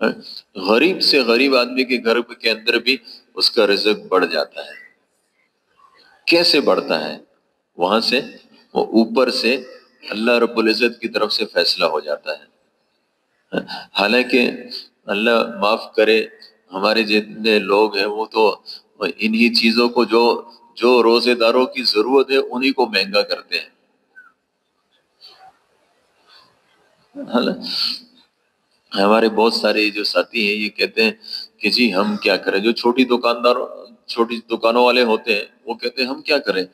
غریب سے غریب آدمی کے گھر کے اندر بھی اس کا رزق بڑھ جاتا ہے۔ کیسے بڑھتا ہے؟ وہاں سے وہ اوپر سے اللہ رب العزت کی طرف سے فیصلہ ہو جاتا ہے۔ حالانکہ اللہ معاف کرے، ہمارے جتنے لوگ ہیں وہ تو انہی چیزوں کو جو روزے داروں کی ضرورت ہے انہی کو مہنگا کرتے ہیں۔ ہمارے بہت سارے جو ساتھی ہیں یہ کہتے ہیں کہ جی ہم کیا کریں، جو چھوٹی دکانوں والے ہوتے ہیں وہ کہتے ہیں ہم کیا کریں،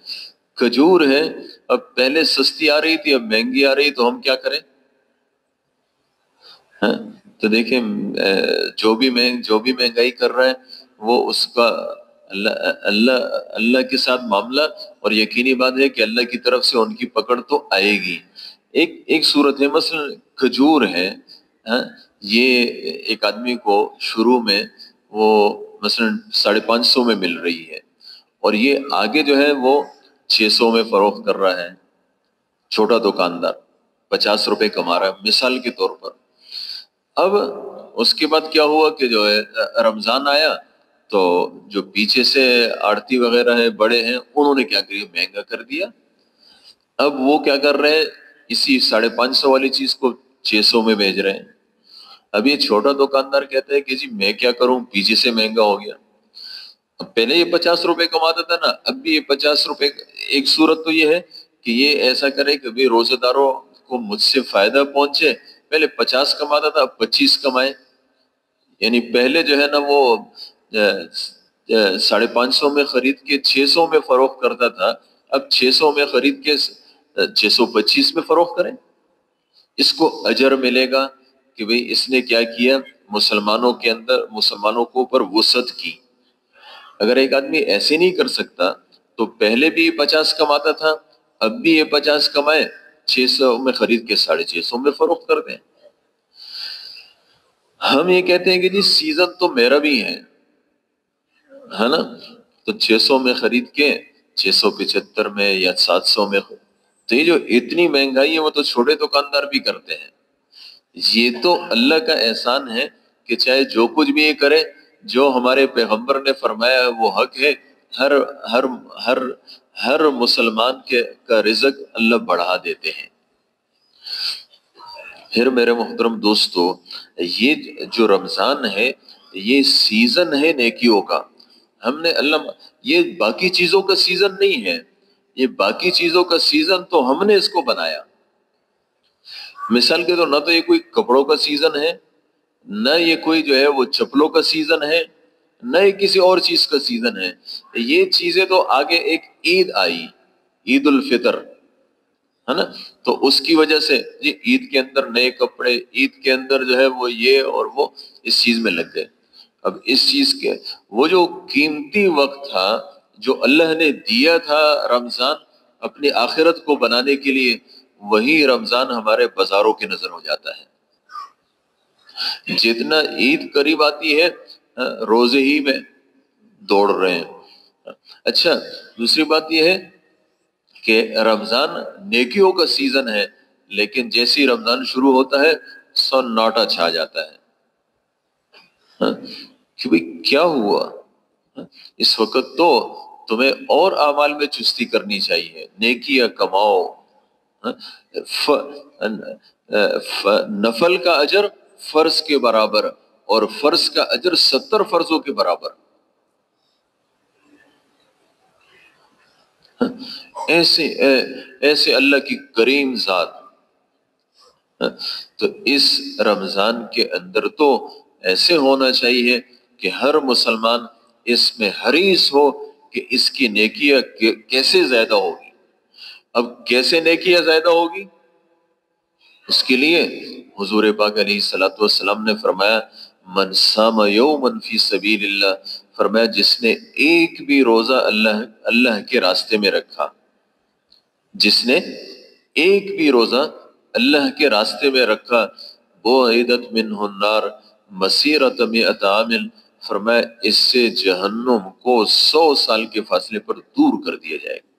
کھجور ہے اب پہلے سستی آ رہی تھی اب مہنگی آ رہی تو ہم کیا کریں؟ ہاں، تو دیکھیں جو بھی مہنگائی کر رہا ہے وہ اس کا اللہ کے ساتھ معاملہ، اور یقینی بات ہے کہ اللہ کی طرف سے ان کی پکڑ تو آئے گی۔ ایک صورت ہے، مثلا کھجور ہے، ہاں، یہ ایک آدمی کو شروع میں وہ مثلا 550 میں مل رہی ہے، اور یہ آگے جو ہے وہ 600 میں فروخت کر رہا ہے۔ چھوٹا دکاندار 50 روپے کما رہا ہے مثال کے طور پر۔ اب اس کے بعد کیا ہوا کہ جو ہے رمضان آیا تو جو پیچھے سے آڑتی وغیرہ ہے بڑے ہیں انہوں نے کیا کیا، مہنگا کر دیا۔ اب وہ کیا کر رہے ہیں، اسی 550 والی چیز کو 600 میں بھیج رہے ہیں۔ اب یہ چھوٹا دکاندار کہتا ہے کہ جی میں کیا کروں، پیچھے سے مہنگا ہو گیا۔ اب پہلے یہ 50 روپے کماتا تھا نا، اب بھی یہ 50 روپے۔ ایک صورت تو یہ ہے کہ یہ ایسا کرے کہ بھی روزہ داروں کو مجھ سے فائدہ پہنچے، پہلے 50 کماتا تھا اب 25 کمائے، یعنی پہلے جو ہے نا وہ 550 میں خرید کے 600 میں فروخت کرتا تھا، اب 600 میں خرید کے 625 میں فروخت کریں۔ اس کو اجر ملے گا کہ بھئی اس نے کیا کیا، مسلمانوں کے اوپر وسعت کی۔ اگر ایک آدمی ایسے نہیں کر سکتا تو پہلے بھی 50 کماتا تھا، اب بھی یہ 50 کمائے، 600 میں خرید کے 650 میں فروخت کر دیں۔ ہم یہ کہتے ہیں کہ جی سیزن تو میرا بھی ہے نا، تو 600 میں خرید کے 675 میں یا 700 میں، تو یہ جو اتنی مہنگائی ہے وہ تو چھوٹے دکاندار بھی کرتے ہیں۔ یہ تو اللہ کا احسان ہے کہ چاہے جو کچھ بھی یہ کرے، جو ہمارے پیغمبر نے فرمایا وہ حق ہے، ہر ہر ہر ہر مسلمان کا رزق اللہ بڑھا دیتے ہیں۔ پھر میرے محترم دوستو، یہ جو رمضان ہے یہ سیزن ہے نیکیوں کا۔ ہم نے یہ باقی چیزوں کا سیزن نہیں ہے، یہ باقی چیزوں کا سیزن تو ہم نے اس کو بنایا۔ مثال کے طور نہ تو یہ کوئی کپڑوں کا سیزن ہے، نہ یہ کوئی جو ہے وہ چپلوں کا سیزن ہے، نہ یہ کسی اور چیز کا سیزن ہے۔ یہ چیزیں تو آگے ایک عید آئی، عید الفطر ہے نا، تو اس کی وجہ سے جی عید کے اندر نئے کپڑے، عید کے اندر جو ہے وہ یہ اور وہ اس چیز میں لگ گئے۔ اب اس چیز کے وہ جو قیمتی وقت تھا جو اللہ نے دیا تھا رمضان اپنی آخرت کو بنانے کے لیے، وہی رمضان ہمارے بازاروں کی نظر ہو جاتا ہے۔ جتنا عید قریب آتی ہے روزے ہی میں دوڑ رہے ہیں۔ اچھا، دوسری بات یہ ہے کہ رمضان نیکیوں کا سیزن ہے، لیکن جیسی رمضان شروع ہوتا ہے سناٹا چھا جاتا ہے کہ بھئی کیا ہوا۔ اس وقت تو تمہیں اور اعمال میں چستی کرنی چاہیے، نیکیاں کماؤ۔ نفل کا اجر فرض کے برابر، اور فرض کا اجر 70 فرضوں کے برابر۔ ایسے اللہ کی کریم ذات۔ تو اس رمضان کے اندر تو ایسے ہونا چاہیے کہ ہر مسلمان اس میں حریص ہو کہ اس کی نیکیاں کیسے زیادہ ہوگی۔ اب کیسے نیکیاں زیادہ ہوگی، اس کے لیے حضور پاک علیہ الصلوۃ والسلام نے فرمایا من صام یوما فی سبیل اللہ، فرمایا جس نے ایک بھی روزہ اللہ کے راستے میں رکھا، جس نے ایک بھی روزہ اللہ کے راستے میں رکھا، بعیدت منہ النار مسیرۃ مئۃ عام، فرمایا اس سے جہنم کو 100 سال کے فاصلے پر دور کر دیا جائے گا۔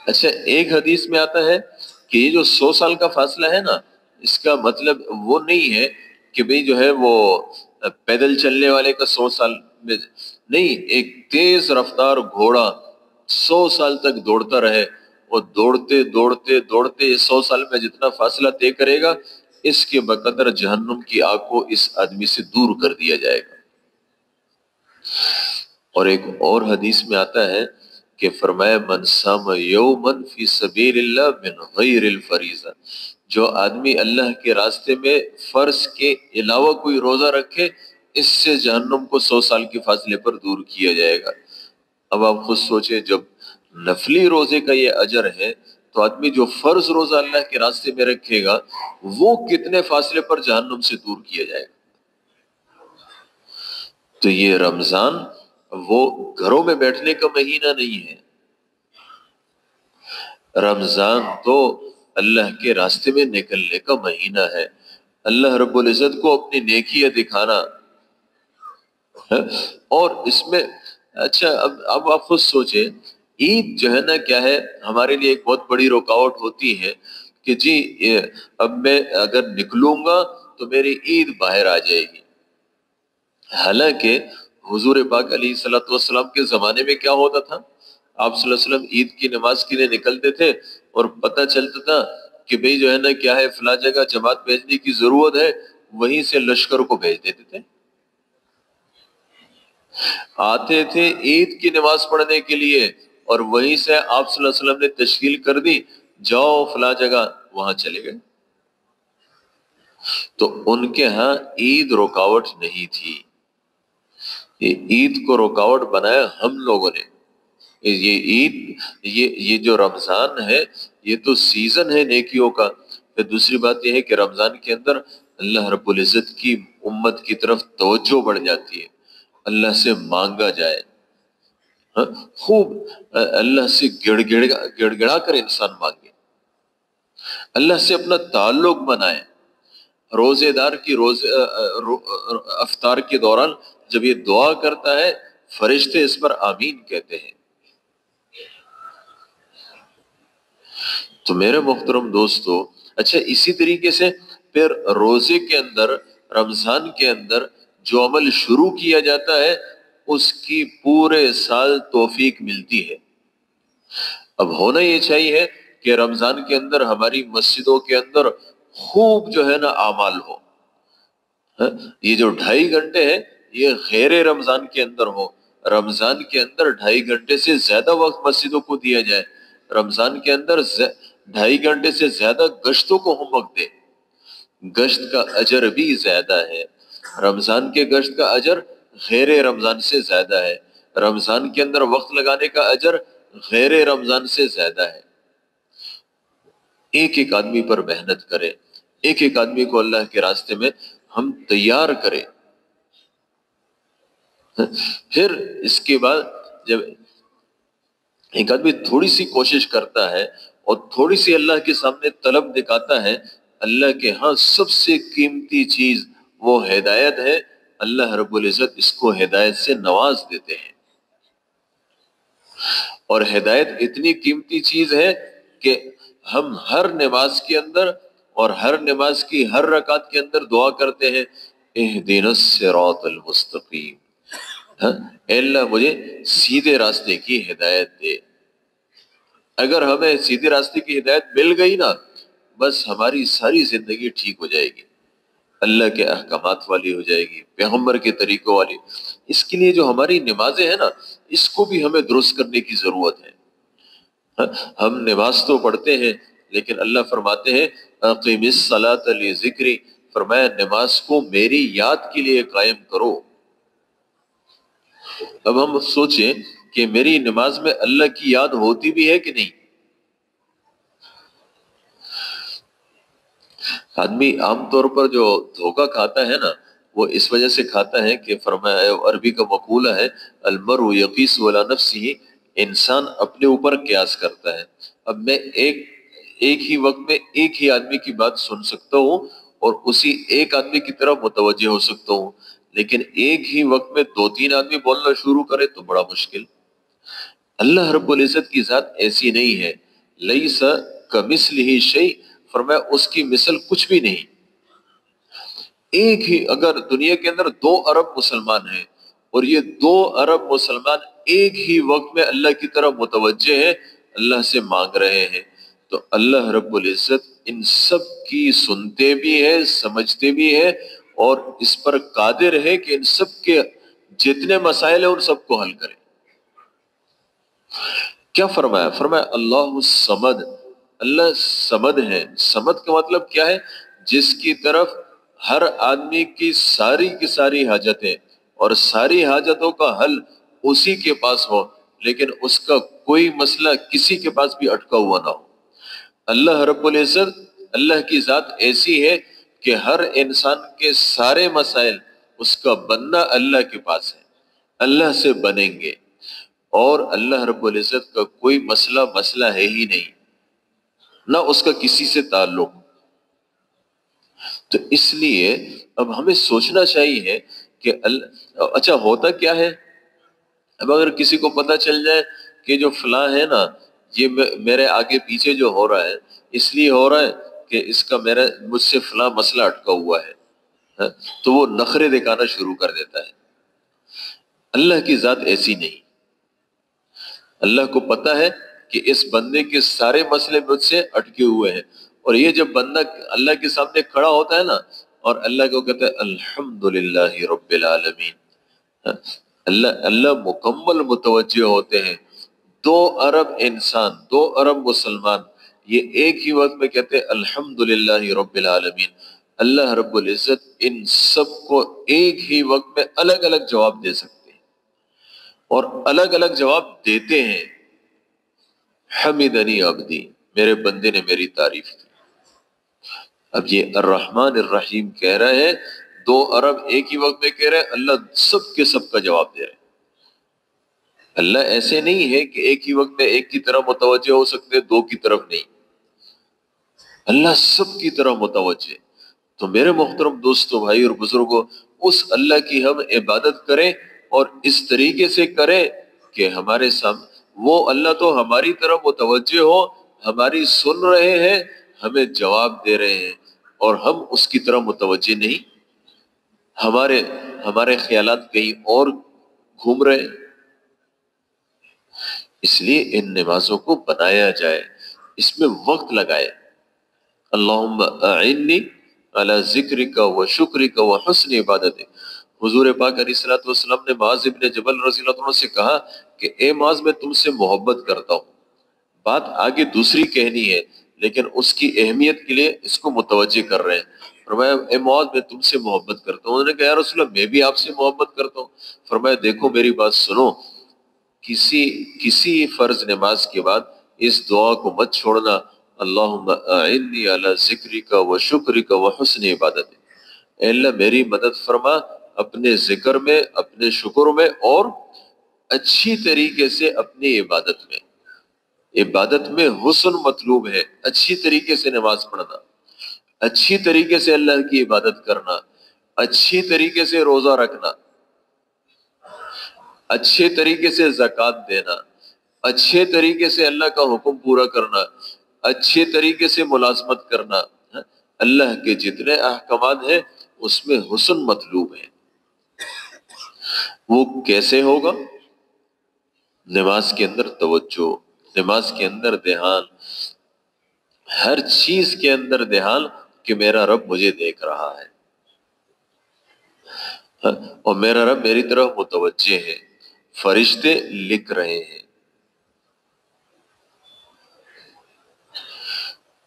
اچھا، ایک حدیث میں آتا ہے کہ یہ جو 100 سال کا فاصلہ ہے نا، اس کا مطلب وہ نہیں ہے کہ بھئی جو ہے وہ پیدل چلنے والے کا 100 سال میں نہیں، ایک تیز رفتار گھوڑا 100 سال تک دوڑتا رہے، اور دوڑتے دوڑتے دوڑتے 100 سال میں جتنا فاصلہ طے کرے گا، اس کے بقدر جہنم کی آگ کو اس آدمی سے دور کر دیا جائے گا۔ اور ایک اور حدیث میں آتا ہے کہ فرمایا من صام یومن فی سبیل اللہ من غیر الفریضہ، جو آدمی اللہ کے راستے میں فرض کے علاوہ کوئی روزہ رکھے، اس سے جہنم کو 100 سال کے فاصلے پر دور کیا جائے گا۔ اب آپ خود سوچیں، جب نفلی روزے کا یہ اجر ہے تو آدمی جو فرض روزہ اللہ کے راستے میں رکھے گا وہ کتنے فاصلے پر جہنم سے دور کیا جائے گا۔ تو یہ رمضان وہ گھروں میں بیٹھنے کا مہینہ نہیں ہے، رمضان تو اللہ کے راستے میں نکلنے کا مہینہ ہے، اللہ رب العزت کو اپنی نیکیاں دکھانا ہے۔ اور اس میں اچھا اب آپ خود سوچیں، عید جو ہے نا کیا ہے، ہمارے لیے ایک بہت بڑی رکاوٹ ہوتی ہے کہ جی اب میں اگر نکلوں گا تو میری عید باہر آ جائے گی۔ حالانکہ حضور پاک علیہ الصلوۃ والسلام کے زمانے میں کیا ہوتا تھا، آپ صلی اللہ علیہ وسلم عید کی نماز کے لیے نکلتے تھے اور پتہ چلتا تھا کہ بھئی جو ہے نا کیا ہے فلاں جگہ جماعت بھیجنے کی ضرورت ہے، وہیں سے لشکر کو بھیج دیتے تھے، آتے تھے عید کی نماز پڑھنے کے لیے اور وہیں سے آپ صلی اللہ علیہ وسلم نے تشکیل کر دی، جاؤ فلاں جگہ، وہاں چلے گئے۔ تو ان کے ہاں عید رکاوٹ نہیں تھی، یہ عید کو رکاوٹ بنایا ہم لوگوں نے۔ یہ عید یہ جو رمضان ہے یہ تو سیزن ہے نیکیوں کا۔ پھر دوسری بات یہ ہے کہ رمضان کے اندر اللہ رب العزت کی امت کی طرف توجہ بڑھ جاتی ہے، اللہ سے مانگا جائے، خوب اللہ سے گڑ گڑا کر انسان مانگے، اللہ سے اپنا تعلق بنائے۔ روزے دار کی افطار کے دوران جب یہ دعا کرتا ہے، فرشتے اس پر آمین کہتے ہیں۔ تو میرے محترم دوستو، اچھا اسی طریقے سے پھر روزے کے اندر، رمضان کے اندر جو عمل شروع کیا جاتا ہے اس کی پورے سال توفیق ملتی ہے۔ اب ہونا یہ چاہیے کہ رمضان کے اندر ہماری مسجدوں کے اندر خوب جو ہے نا اعمال ہو، یہ جو 2.5 گھنٹے ہیں یہ غیر رمضان کے اندر ہو، رمضان کے اندر 2.5 گھنٹے سے زیادہ وقت مسجدوں کو دیا جائے، رمضان کے اندر 2.5 گھنٹے سے زیادہ گشتوں کو ہم وقت دیں، گشت کا اجر بھی زیادہ ہے، رمضان کے گشت کا اجر غیر رمضان سے زیادہ ہے، رمضان کے اندر وقت لگانے کا اجر غیر رمضان سے زیادہ ہے۔ ایک ایک آدمی پر محنت کرے، ایک ایک آدمی کو اللہ کے راستے میں ہم تیار کریں۔ پھر اس کے بعد جب ایک آدمی تھوڑی سی کوشش کرتا ہے اور تھوڑی سی اللہ کے سامنے طلب دکھاتا ہے، اللہ کے ہاں سب سے قیمتی چیز وہ ہدایت ہے، اللہ رب العزت اس کو ہدایت سے نواز دیتے ہیں۔ اور ہدایت اتنی قیمتی چیز ہے کہ ہم ہر نماز کے اندر اور ہر نماز کی ہر رکعت کے اندر دعا کرتے ہیں، اہدنا الصراط المستقیم، اے اللہ مجھے سیدھے راستے کی ہدایت دے۔ اگر ہمیں سیدھے راستے کی ہدایت مل گئی نا، بس ہماری ساری زندگی ٹھیک ہو جائے گی، اللہ کے احکامات والی ہو جائے گی، پیغمبر کے طریقوں والی۔ اس کے لیے جو ہماری نمازیں ہیں نا، اس کو بھی ہمیں درست کرنے کی ضرورت ہے۔ ہم نماز تو پڑھتے ہیں لیکن اللہ فرماتے ہیں اقیم الصلاۃ لذکری، فرمایا نماز کو میری یاد کے لیے قائم کرو۔ اب ہم سوچیں کہ میری نماز میں اللہ کی یاد ہوتی بھی ہے کہ نہیں؟ آدمی عام طور پر جو دھوکہ کھاتا ہے نا، وہ اس وجہ سے کھاتا ہے کہ فرمایا، عربی کا مقولہ ہے المرء یقیس علی نفسہ، انسان اپنے اوپر قیاس کرتا ہے۔ اب میں ایک ہی وقت میں ایک ہی آدمی کی بات سن سکتا ہوں اور اسی ایک آدمی کی طرف متوجہ ہو سکتا ہوں، لیکن ایک ہی وقت میں 2-3 آدمی بولنا شروع کرے تو بڑا مشکل۔ اللہ رب العزت کی ذات ایسی نہیں ہے، لیس کمثلہ شیء، فرمایا اس کی مثل کچھ بھی نہیں. ایک ہی اگر دنیا کے اندر 2 ارب مسلمان ہیں اور یہ 2 ارب مسلمان ایک ہی وقت میں اللہ کی طرف متوجہ ہیں، اللہ سے مانگ رہے ہیں، تو اللہ رب العزت ان سب کی سنتے بھی ہے، سمجھتے بھی ہے، اور اس پر قادر ہے کہ ان سب کے جتنے مسائل ہیں ان سب کو حل کرے. کیا فرمایا؟ فرمایا اللہ الصمد، اللہ صمد ہے. صمد کا مطلب کیا ہے؟ جس کی طرف ہر آدمی کی ساری حاجتیں اور ساری حاجتوں کا حل اسی کے پاس ہو، لیکن اس کا کوئی مسئلہ کسی کے پاس بھی اٹکا ہوا نہ ہو. اللہ رب العزت، اللہ کی ذات ایسی ہے کہ ہر انسان کے سارے مسائل اس کا بننا اللہ کے پاس ہے، اللہ سے بنیں گے، اور اللہ رب العزت کا کوئی مسئلہ ہے ہی نہیں، نہ اس کا کسی سے تعلق. تو اس لیے اب ہمیں سوچنا چاہیے کہ اچھا ہوتا کیا ہے. اب اگر کسی کو پتہ چل جائے کہ جو فلاں ہے نا، یہ میرے آگے پیچھے جو ہو رہا ہے اس لیے ہو رہا ہے کہ اس کا مجھ سے فلاں مسئلہ اٹکا ہوا ہے، تو وہ نخرے دکھانا شروع کر دیتا ہے. اللہ کی ذات ایسی نہیں. اللہ کو پتہ ہے کہ اس بندے کے سارے مسئلے مجھ سے اٹکے ہوئے ہیں، اور یہ جب بندہ اللہ کے سامنے کھڑا ہوتا ہے نا اور اللہ کو کہتا ہے الحمدللہ رب العالمین، اللہ مکمل متوجہ ہوتے ہیں. 2 ارب انسان، 2 ارب مسلمان یہ ایک ہی وقت میں کہتے ہیں الحمدللہ رب العالمین. اللہ رب العزت ان سب کو ایک ہی وقت میں الگ الگ جواب دے سکتے ہیں اور الگ الگ جواب دیتے ہیں. حمدنی عبدی، میرے بندے نے میری تعریف کی. اب یہ الرحمن الرحیم کہہ رہے ہیں، 2 ارب ایک ہی وقت میں کہہ رہے ہیں، اللہ سب کے سب کا جواب دے رہے ہیں. اللہ ایسے نہیں ہے کہ ایک ہی وقت میں ایک کی طرف متوجہ ہو سکتے، 2 کی طرف نہیں. اللہ سب کی طرف متوجہ. تو میرے محترم دوستو، بھائی اور بزرگوں، اس اللہ کی ہم عبادت کریں اور اس طریقے سے کریں کہ ہمارے سامنے وہ اللہ تو ہماری طرف متوجہ ہو، ہماری سن رہے ہیں، ہمیں جواب دے رہے ہیں، اور ہم اس کی طرف متوجہ نہیں، ہمارے خیالات کہیں اور گھوم رہے ہیں. اس لیے ان نمازوں کو بنایا جائے، اس میں وقت لگائے. اللہم اعنی علی ذکرک و شکرک و حسن عبادتک. حضور پاک علیہ الصلوۃ والسلام نے معاذ ابن جبل رضی اللہ عنہ سے کہا کہ اے معاذ، میں تم سے محبت کرتا ہوں. بات آگے دوسری کہنی ہے لیکن اس کی اہمیت کے لیے اس کو متوجہ کر رہے ہیں. فرمایا اے معاذ، میں تم سے محبت کرتا ہوں. انہوں نے کہا یا رسول اللہ، میں بھی آپ سے محبت کرتا ہوں. فرمایا دیکھو میری بات سنو، کسی فرض نماز کے بعد اس دعا کو مت چھوڑنا، اللہم اعنی علی ذکرک و شکرک و حسن عبادتک. اے اللہ میری مدد فرما اپنے ذکر میں، اپنے شکر میں، اور اچھی طریقے سے اپنی عبادت میں. عبادت میں حسن مطلوب ہے، اچھی طریقے سے نماز پڑھنا، اچھی طریقے سے اللہ کی عبادت کرنا، اچھی طریقے سے روزہ رکھنا، اچھے طریقے سے زکوٰۃ دینا، اچھے طریقے سے اللہ کا حکم پورا کرنا، اچھے طریقے سے ملازمت کرنا. اللہ کے جتنے احکامات ہیں اس میں حسن مطلوب ہے. وہ کیسے ہوگا؟ نماز کے اندر توجہ، نماز کے اندر دھیان، ہر چیز کے اندر دھیان کہ میرا رب مجھے دیکھ رہا ہے اور میرا رب میری طرف متوجہ ہے، فرشتے لکھ رہے ہیں.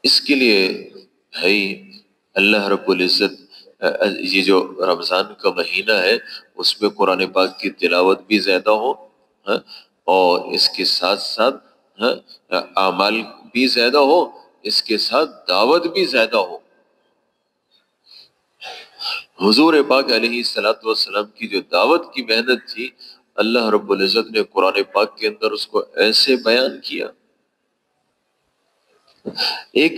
اس کے لیے بھائی اللہ رب العزت یہ جو رمضان کا مہینہ ہے اس میں قرآن پاک کی تلاوت بھی زیادہ ہو، اور اس کے ساتھ ساتھ اعمال بھی زیادہ ہو، اس کے ساتھ دعوت بھی زیادہ ہو. حضور پاک علیہ السلام کی جو دعوت کی محنت تھی، اللہ رب العزت نے قرآن پاک کے اندر اس کو ایسے بیان کیا. ایک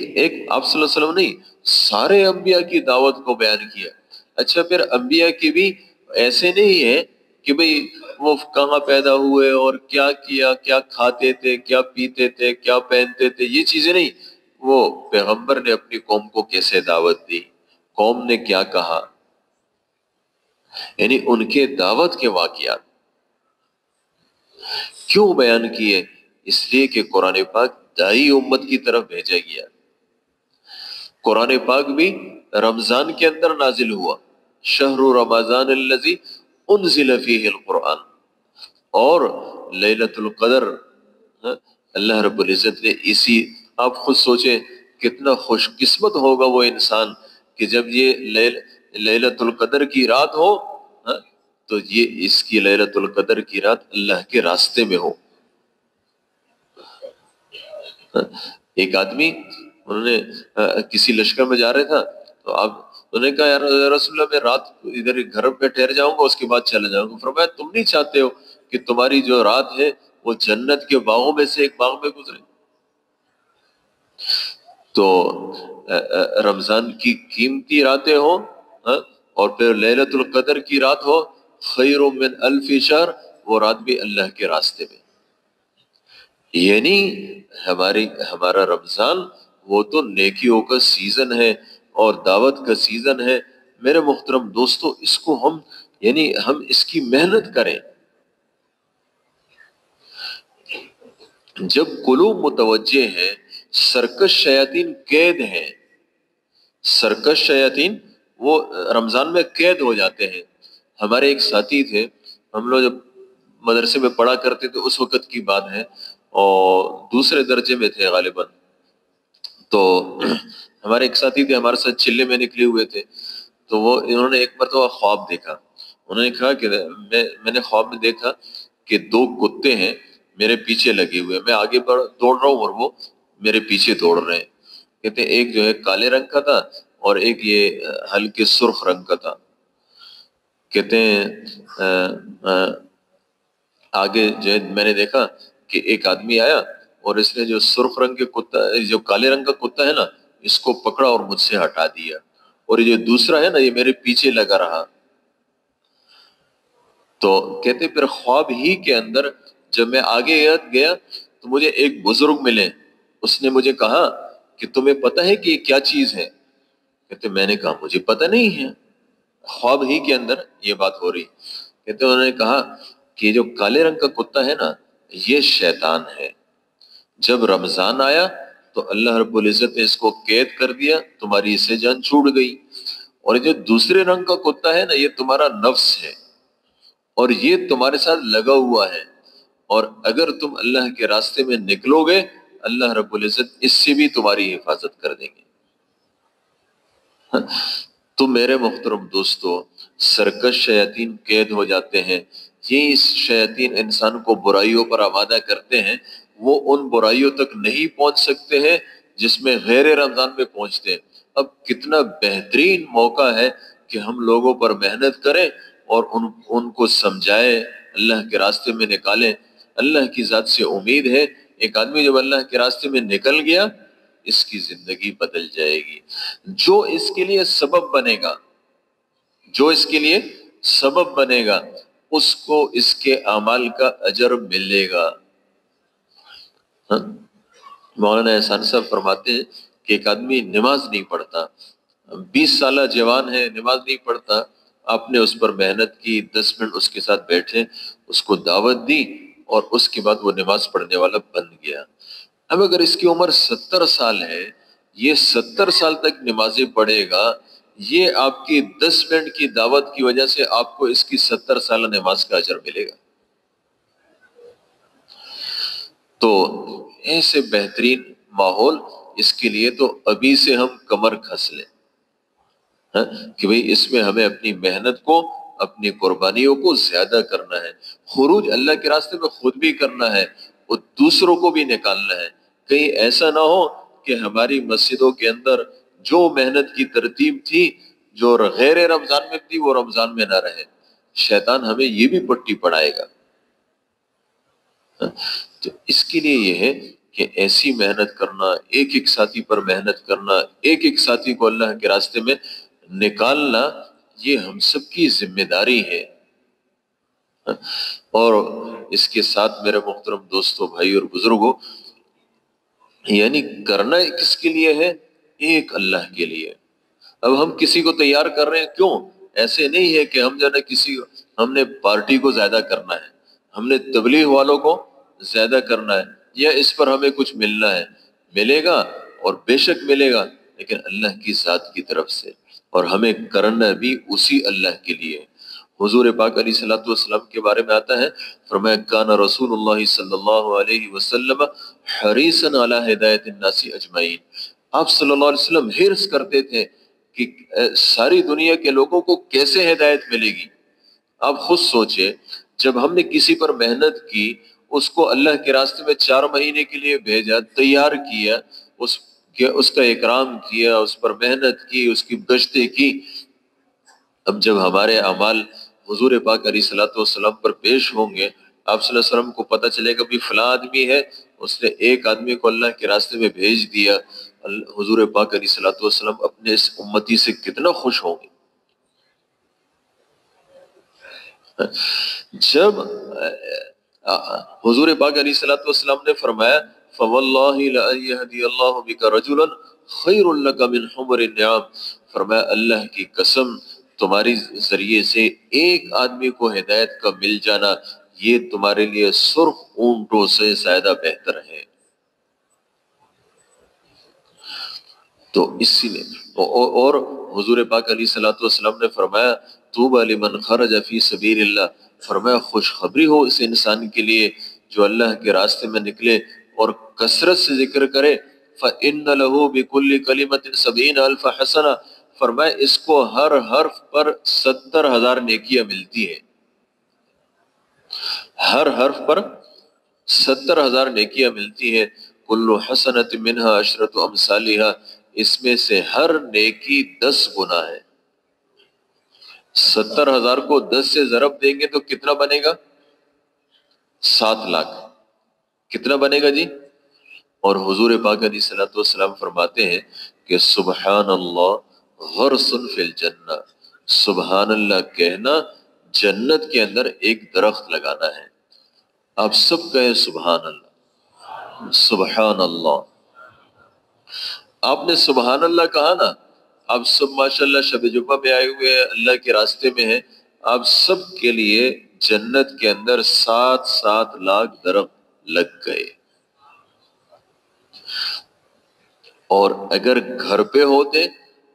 آپ صلی اللہ علیہ وسلم نہیں، سارے انبیاء کی دعوت کو بیان کیا. اچھا پھر انبیاء کی بھی ایسے نہیں ہے کہ بھئی وہ کہاں پیدا ہوئے اور کیا کیا، کیا کھاتے تھے، کیا پیتے تھے، کیا پہنتے تھے، یہ چیزیں نہیں. وہ پیغمبر نے اپنی قوم کو کیسے دعوت دی، قوم نے کیا کہا، یعنی ان کے دعوت کے واقعات کیوں بیان کیے؟ اس لیے کہ قرآن پاک دائی امت کی طرف بھیجا گیا۔ قرآن پاک بھی رمضان کے اندر نازل ہوا، شہر رمضان الذی انزل فیہ القرآن، اور لیلۃ القدر، اللہ رب العزت نے اسی، آپ خود سوچیں کتنا خوش قسمت ہوگا وہ انسان کہ جب یہ لیلۃ القدر کی رات ہو، تو یہ اس کی لیلۃ القدر کی رات اللہ کے راستے میں ہو۔ ایک آدمی، انہوں نے کسی لشکر میں جا رہے تھا، تو اب انہوں نے کہا یا رسول اللہ میں رات ادھر گھر پہ ٹھہر جاؤں گا، اس کے بعد چلا جاؤں گا۔ فرمایا تم نہیں چاہتے ہو کہ تمہاری جو رات ہے وہ جنت کے باغوں میں سے ایک باغ میں گزرے؟ تو رمضان کی قیمتی راتیں ہوں، اور پھر لیلۃ القدر کی رات ہو، خیر من الف شہر، وہ رات بھی اللہ کے راستے میں، یعنی ہمارا رمضان وہ تو نیکیوں کا سیزن ہے اور دعوت کا سیزن ہے۔ میرے محترم دوستو، اس کو ہم اس کی محنت کریں۔ جب قلوب متوجہ ہے، سرکش شیاطین قید ہیں، سرکش شیاطین وہ رمضان میں قید ہو جاتے ہیں۔ ہمارے ایک ساتھی تھے، ہم لوگ جب مدرسے میں پڑھا کرتے تھے اس وقت کی بات ہے، اور دوسرے درجے میں تھے غالباً، تو ہمارے ایک ساتھی تھے، ہمارے ساتھ چلے میں نکلے ہوئے تھے، تو انہوں نے ایک مرتبہ خواب دیکھا۔ انہوں نے کہا کہ میں نے خواب میں دیکھا کہ دو کتے ہیں میرے پیچھے لگے ہوئے، میں آگے دوڑ رہا ہوں اور وہ میرے پیچھے دوڑ رہے ہیں۔ کہتے ہیں ایک جو ہے کالے رنگ کا تھا اور ایک یہ ہلکے سرخ رنگ کا تھا۔ کہتے ہیں آگے جو ہے میں نے دیکھا کہ ایک آدمی آیا اور اس نے جو سرخ رنگ کے کتا، جو کالے رنگ کا کتا ہے نا، اس کو پکڑا اور مجھ سے ہٹا دیا، اور یہ جو دوسرا ہے نا یہ میرے پیچھے لگا رہا۔ تو کہتے پھر خواب ہی کے اندر جب میں آگے گیا تو مجھے ایک بزرگ ملے، اس نے مجھے کہا کہ تمہیں پتہ ہے کہ یہ کیا چیز ہے؟ کہتے میں نے کہا مجھے پتہ نہیں ہے، خواب ہی کے اندر یہ بات ہو رہی۔ کہتے انہوں نے کہا کہ یہ جو کالے رنگ کا کتا ہے نا، یہ شیطان ہے، جب رمضان آیا تو اللہ رب العزت نے اس کو قید کر دیا، تمہاری اس سے جان چھوٹ گئی۔ اور جو دوسرے رنگ کا کتا ہے نا، یہ تمہارا نفس ہے اور یہ تمہارے ساتھ لگا ہوا ہے، اور اگر تم اللہ کے راستے میں نکلو گے اللہ رب العزت اس سے بھی تمہاری حفاظت کر دیں گے۔ تو میرے محترم دوستو، سرکش شیاطین قید ہو جاتے ہیں، یہ شیاطین انسان کو برائیوں پر آمادہ کرتے ہیں، وہ ان برائیوں تک نہیں پہنچ سکتے ہیں جس میں غیر رمضان میں پہنچتے ہیں۔ اب کتنا بہترین موقع ہے کہ ہم لوگوں پر محنت کریں اور ان کو سمجھائیں، اللہ کے راستے میں نکالیں۔ اللہ کی ذات سے امید ہے ایک آدمی جب اللہ کے راستے میں نکل گیا اس کی زندگی بدل جائے گی۔ جو اس کے لیے سبب بنے گا، جو اس کے لیے سبب بنے گا، اس کو اس کے اعمال کا اجر ملے گا۔ مولانا احسان صاحب فرماتے ہیں کہ ایک آدمی نماز نہیں پڑھتا، 20 سالہ جوان ہے، نماز نہیں پڑھتا، آپ نے اس پر محنت کی، 10 منٹ اس کے ساتھ بیٹھے، اس کو دعوت دی، اور اس کے بعد وہ نماز پڑھنے والا بن گیا۔ اب اگر اس کی عمر 70 سال ہے، یہ 70 سال تک نمازیں پڑھے گا، یہ آپ کی 10 منٹ کی دعوت کی وجہ سے آپ کو اس کی 70 سالہ نماز کا اجر ملے گا۔ تو ایسے بہترین ماحول، اس کے لیے تو ابھی سے ہم کمر کھس لیں کہ بھئی اس میں ہمیں اپنی محنت کو، اپنی قربانیوں کو زیادہ کرنا ہے، خروج اللہ کے راستے میں خود بھی کرنا ہے اور دوسروں کو بھی نکالنا ہے۔ کہیں ایسا نہ ہو کہ ہماری مسجدوں کے اندر جو محنت کی ترتیب تھی جو غیر رمضان میں تھی وہ رمضان میں نہ رہے، شیطان ہمیں یہ بھی پٹی پڑھائے گا۔ تو اس کے لیے یہ ہے کہ ایسی محنت کرنا، ایک ایک ساتھی پر محنت کرنا، ایک ایک ساتھی کو اللہ کے راستے میں نکالنا، یہ ہم سب کی ذمہ داری ہے۔ اور اس کے ساتھ میرے محترم دوستوں، بھائی اور بزرگوں، یعنی کرنا کس کے لیے ہے؟ ایک اللہ کے لیے۔ اب ہم کسی کو تیار کر رہے ہیں، کیوں؟ ایسے نہیں ہے کہ ہم جو ہے ہم نے پارٹی کو زیادہ کرنا ہے، ہم نے تبلیغ والوں کو زیادہ کرنا ہے، یا اس پر ہمیں کچھ ملنا ہے۔ ملے گا، اور بے شک ملے گا، لیکن اللہ کی ذات کی طرف سے، اور ہمیں کرنا بھی اسی اللہ کے لیے۔ حضور پاک علیہ الصلوۃ والسلام کے بارے میں آتا ہے، فرمایا کان رسول اللہ صلی اللہ علیہ وسلم حریصا علی ہدایت الناس اجمعین۔ آپ صلی اللہ علیہ وسلم حرص کرتے تھے کہ ساری دنیا کے لوگوں کو کیسے ہدایت ملے گی۔ آپ خود سوچے، جب ہم نے کسی پر محنت کی، اس کو اللہ کے راستے میں 4 مہینے کے لیے بھیجا، تیار کیا، اس کا اکرام کیا، اس پر محنت کی، اس کی گشتیں کی، اب جب ہمارے اعمال حضور پاک علیہ الصلوۃ والسلام پر پیش ہوں گے، آپ صلی اللہ علیہ وسلم کو پتہ چلے گا بھی فلاں آدمی ہے، اس نے ایک آدمی کو اللہ کے راستے میں بھیج دیا، حضور پاک علیہ الصلوۃ والسلام اپنے اس امتی سے کتنا خوش ہوں گے۔ جب حضور پاک علیہ الصلوۃ والسلام نے فرمایا فواللہ لأن یہدی اللہ بک رجلا خیر لک من حمر النعام، فرمایا اللہ کی قسم، تمہاری ذریعے سے ایک آدمی کو ہدایت کا مل جانا یہ تمہارے لیے سرخ اونٹوں سے زیادہ بہتر ہے۔ تو اسی لیے اور حضور پاک علیہ الصلوۃ والسلام نے فرمایا طوبی لمن خرج فی سبیل اللہ، فرمایا خوشخبری ہو اس انسان کے لیے جو اللہ کے راستے میں نکلے اور کثرت سے ذکر کرے، فإن له بكل كلمة 70,000 حسنہ، فرمایا اس کو ہر حرف پر 70,000 نیکیاں ملتی ہیں، ہر حرف پر 70,000 نیکیاں ملتی ہیں، کل حسنۃ منہا عشرۃ امثالہا، اس میں سے ہر نیکی 10 گنا ہے۔ 70,000 کو 10 سے ضرب دیں گے تو کتنا بنے گا؟ 7 لاکھ۔ کتنا بنے گا جی؟ اور حضور پاک علیہ الصلوۃ والسلام فرماتے ہیں کہ سبحان اللہ غرس فی الجنہ، سبحان اللہ کہنا جنت کے اندر ایک درخت لگانا ہے۔ آپ سب کہیں سبحان اللہ، سبحان اللہ۔ آپ نے سبحان اللہ کہا نا، آپ سب ماشاءاللہ شب جمعہ میں آئے ہوئے ہیں، اللہ کے راستے میں ہیں، آپ سب کے لیے جنت کے اندر 7 لاکھ درخت لگ گئے۔ اور اگر گھر پہ ہوتے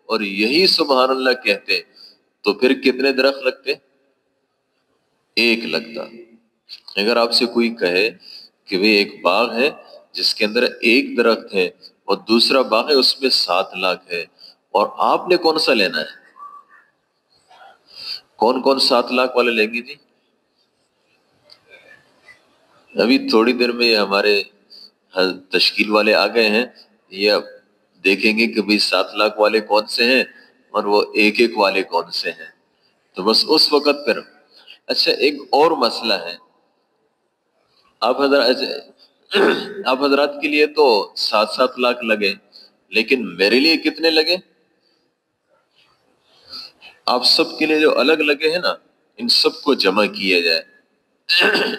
اور یہی سبحان اللہ کہتے تو پھر کتنے درخت لگتے؟ ایک لگتا۔ اگر آپ سے کوئی کہے کہ وہ ایک باغ ہے جس کے اندر ایک درخت ہے اور دوسرا باغ ہے اس میں 7 لاکھ ہے، اور آپ نے کون سا لینا ہے؟ کون 7 لاکھ والے لیں گے جی؟ ابھی تھوڑی دیر میں ہمارے تشکیل والے آ گئے ہیں، یہ اب دیکھیں گے کہ بھئی 7 لاکھ والے کون سے ہیں اور وہ ایک والے کون سے ہیں، تو بس اس وقت پھر اچھا ایک اور مسئلہ ہے، آپ حضرات کے لیے تو 7 لاکھ لگے، لیکن میرے لیے کتنے لگے؟ آپ سب کے لیے جو الگ لگے ہیں نا، ان سب کو جمع کیا جائے،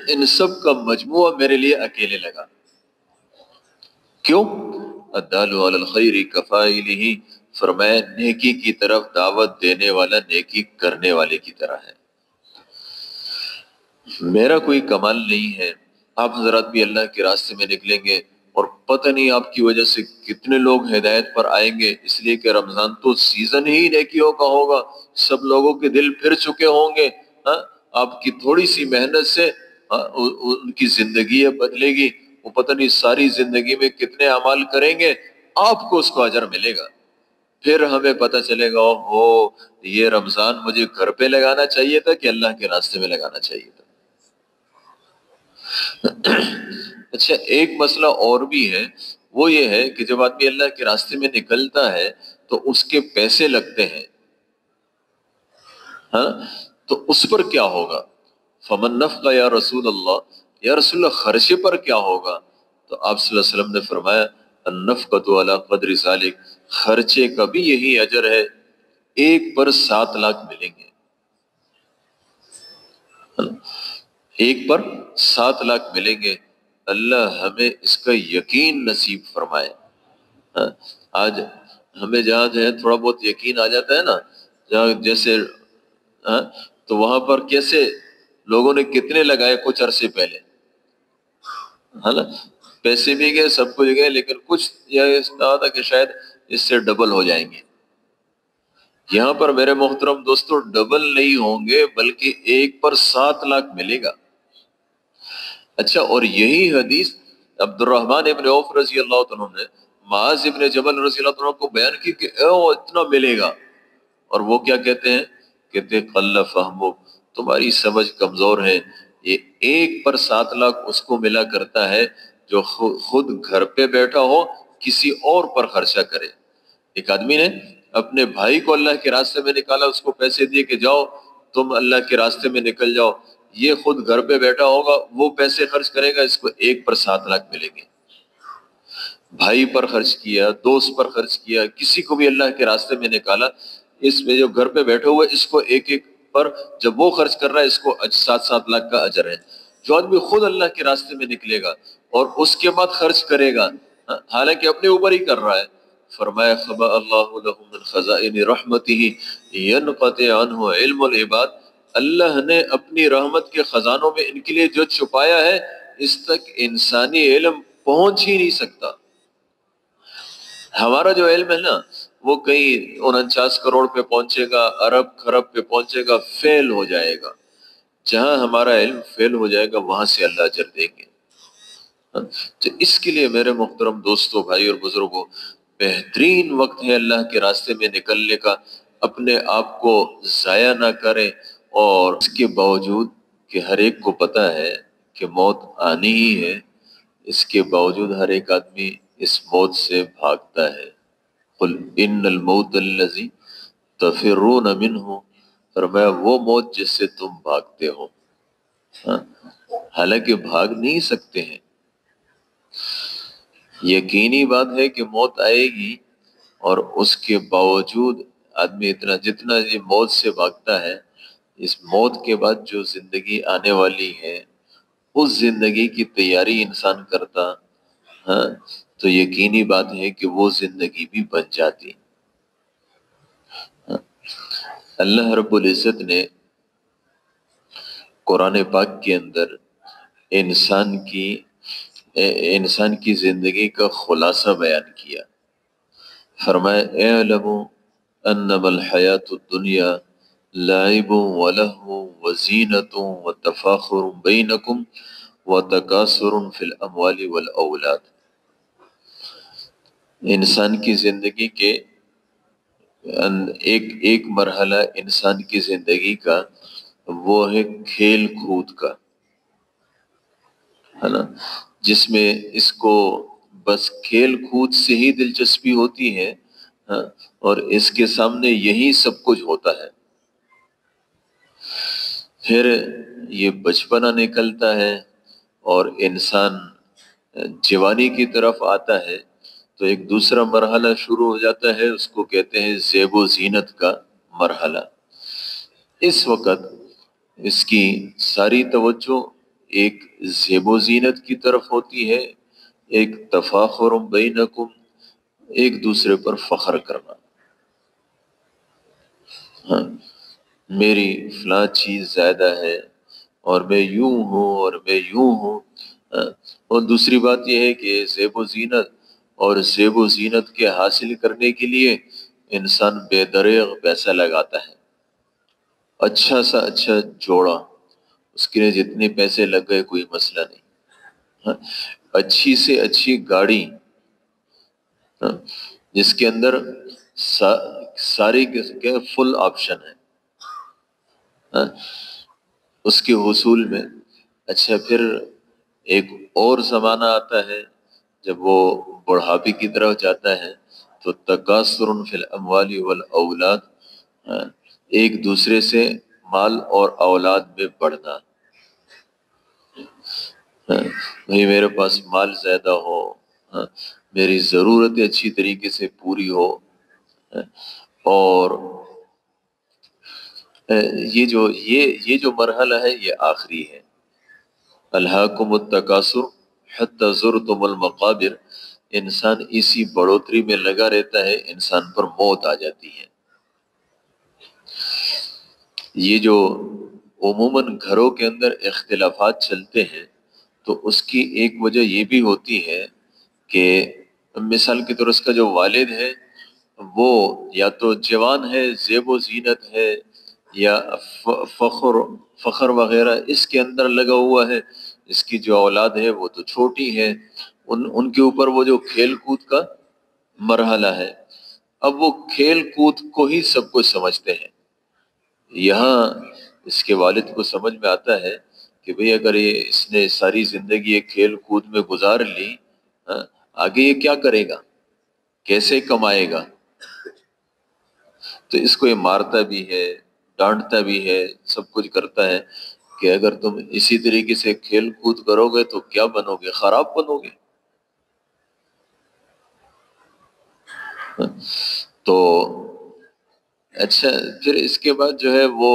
ان سب کا مجموعہ میرے لیے اکیلے لگا۔ کیوں؟ الدال علی الخیر کفاعلہ، فرمایا نیکی کی طرف دعوت دینے والا نیکی کرنے والے کی طرح ہے۔ میرا کوئی کمال نہیں ہے، آپ حضرات بھی اللہ کے راستے میں نکلیں گے اور پتہ نہیں آپ کی وجہ سے کتنے لوگ ہدایت پر آئیں گے، اس لیے کہ رمضان تو سیزن ہی نیکیوں کا ہوگا، سب لوگوں کے دل پھر چکے ہوں گے، آپ کی تھوڑی سی محنت سے ان کی زندگی بدلے گی، وہ پتہ نہیں ساری زندگی میں کتنے اعمال کریں گے، آپ کو اس کو اجر ملے گا۔ پھر ہمیں پتہ چلے گا یہ رمضان مجھے گھر پہ لگانا چاہیے تھا کہ اللہ کے راستے میں لگانا چاہیے تھا۔ اچھا ایک مسئلہ اور بھی ہے، وہ یہ ہے کہ جب آدمی اللہ کے راستے میں نکلتا ہے تو اس کے پیسے لگتے ہیں، ہاں تو اس پر کیا ہوگا؟ فمن نفق یا رسول اللہ، یا رسول اللہ خرچے پر کیا ہوگا؟ تو آپ صلی اللہ علیہ وسلم نے فرمایا النفقۃ علی قدر ذالک، خرچے کا بھی یہی اجر ہے، ایک پر 7 لاکھ ملیں گے، ایک پر 7 لاکھ ملیں گے۔ اللہ ہمیں اس کا یقین نصیب فرمائے۔ ہاں، آج ہمیں جہاں جو ہے تھوڑا بہت یقین آ جاتا ہے نا، جہاں جیسے ہاں، تو وہاں پر کیسے لوگوں نے کتنے لگائے کچھ عرصے پہلے، ہے نا، پیسے بھی گئے، سب کچھ گئے، لیکن کچھ یہ کہا تھا کہ شاید اس سے ڈبل ہو جائیں گے۔ یہاں پر میرے محترم دوستو ڈبل نہیں ہوں گے، بلکہ 1 پر 7 لاکھ ملے گا۔ اچھا، اور یہی حدیث عبد الرحمن ابن عوف رضی اللہ عنہ نے معاذ ابن جبل رضی اللہ عنہ کو بیان کی کہ اتنا ملے گا، اور وہ کیا کہتے ہیں؟ کہتے ہیں قل فہمک، تمہاری سمجھ کمزور ہے، یہ 1 پر 7 لاکھ اس کو ملا کرتا ہے جو خود گھر پہ بیٹھا ہو کسی اور پر خرچہ کرے۔ ایک آدمی نے اپنے بھائی کو اللہ کے راستے میں نکالا، اس کو پیسے دیے کہ جاؤ تم اللہ کے راستے میں نکل جاؤ، یہ خود گھر پہ بیٹھا ہوگا، وہ پیسے خرچ کرے گا، اس کو 1 پر 7 لاکھ ملیں گے۔ بھائی پر خرچ کیا، دوست پر خرچ کیا، کسی کو بھی اللہ کے راستے میں نکالا، اس میں جو گھر پہ بیٹھے ہوئے اس کو ایک ایک پر جب وہ خرچ کر رہا ہے اس کو 7 لاکھ کا اجر ہے۔ جو آدمی خود اللہ کے راستے میں نکلے گا اور اس کے بعد خرچ کرے گا، حالانکہ اپنے اوپر ہی کر رہا ہے، فرمایا خبا اللہ لهم من خزائن رحمته ينقطع عنه علم العباد، اللہ نے اپنی رحمت کے خزانوں میں ان کے لیے جو چھپایا ہے اس تک انسانی علم پہنچ ہی نہیں سکتا۔ ہمارا جو علم ہے نا وہ کہیں 49 کروڑ پہ پہنچے گا، ارب خرب پہ پہنچے گا، فیل ہو جائے گا۔ جہاں ہمارا علم فیل ہو جائے گا وہاں سے اللہ اجر دیں گے۔ تو اس کے لیے میرے محترم دوستو، بھائی اور بزرگوں، بہترین وقت ہے اللہ کے راستے میں نکلنے کا، اپنے آپ کو ضائع نہ کریں۔ اور اس کے باوجود کہ ہر ایک کو پتہ ہے کہ موت آنی ہی ہے، اس کے باوجود ہر ایک آدمی اس موت سے بھاگتا ہے۔ قل ان الموت الذی تفرون منہ، فرمایا وہ موت جس سے تم بھاگتے ہو، ہاں، حالانکہ بھاگ نہیں سکتے ہیں۔ یقینی بات ہے کہ موت آئے گی، اور اس کے باوجود آدمی جتنا یہ موت سے بھاگتا ہے، اس موت کے بعد جو زندگی آنے والی ہے اس زندگی کی تیاری انسان کرتا، ہاں، تو یقینی بات ہے کہ وہ زندگی بھی بن جاتی۔ اللہ رب العزت نے قرآن پاک کے اندر انسان کی زندگی کا خلاصہ بیان کیا، فرمایا اعلموا انما الحیات الدنیا لعب ولہو وزینۃ وتفاخر بینکم وتکاثر فی الاموال والاولاد۔ انسان کی زندگی کے ایک مرحلہ انسان کی زندگی کا وہ ہے کھیل کود کا، ہے نا، جس میں اس کو بس کھیل کود سے ہی دلچسپی ہوتی ہے، ہاں، اور اس کے سامنے یہی سب کچھ ہوتا ہے۔ پھر یہ بچپنا نکلتا ہے اور انسان جوانی کی طرف آتا ہے، تو ایک دوسرا مرحلہ شروع ہو جاتا ہے، اس کو کہتے ہیں زیب و زینت کا مرحلہ۔ اس وقت اس کی ساری توجہ ایک زیب و زینت کی طرف ہوتی ہے، ایک تفاخر بینکم، ایک دوسرے پر فخر کرنا، ہاں، میری فلاں چیز زیادہ ہے اور میں یوں ہوں اور میں یوں ہوں، ہاں۔ اور دوسری بات یہ ہے کہ زیب و زینت اور زیب و زینت کے حاصل کرنے کے لیے انسان بے دریغ پیسہ لگاتا ہے۔ اچھا سا اچھا جوڑا، اس کے لیے جتنے پیسے لگ گئے کوئی مسئلہ نہیں، ہاں۔ اچھی سے اچھی گاڑی، ہاں، جس کے اندر ساری کے فل آپشن ہے، ہاں، اس کے حصول میں۔ اچھا، پھر ایک اور زمانہ آتا ہے جب وہ بڑھاپے کی طرف جاتا ہے، تو تکاثر فی الاموال والاولاد، ہاں، ایک دوسرے سے مال اور اولاد میں بڑھنا، ہاں، بھئی میرے پاس مال زیادہ ہو، ہاں، میری ضرورتیں اچھی طریقے سے پوری ہو، ہاں، اور یہ جو مرحلہ ہے یہ آخری ہے۔ الہاکم التکاثر حتی زرتم المقابر، انسان اسی بڑھوتری میں لگا رہتا ہے، انسان پر موت آ جاتی ہے۔ یہ جو عموماً گھروں کے اندر اختلافات چلتے ہیں تو اس کی ایک وجہ یہ بھی ہوتی ہے کہ مثال کے طور اس کا جو والد ہے وہ یا تو جوان ہے، زیب و زینت ہے، یا فخر وغیرہ اس کے اندر لگا ہوا ہے، اس کی جو اولاد ہے وہ تو چھوٹی ہے، ان کے اوپر وہ جو کھیل کود کا مرحلہ ہے، اب وہ کھیل کود کو ہی سب کچھ سمجھتے ہیں۔ یہاں اس کے والد کو سمجھ میں آتا ہے کہ بھئی اگر اس نے ساری زندگی ایک کھیل کود میں گزار لی، ہاں، آگے یہ کیا کرے گا، کیسے کمائے گا؟ تو اس کو یہ مارتا بھی ہے، ڈانٹتا بھی ہے، سب کچھ کرتا ہے کہ اگر تم اسی طریقے سے کھیل کود کرو گے تو کیا بنو گے، خراب بنو گے۔ تو اچھا، پھر اس کے بعد جو ہے وہ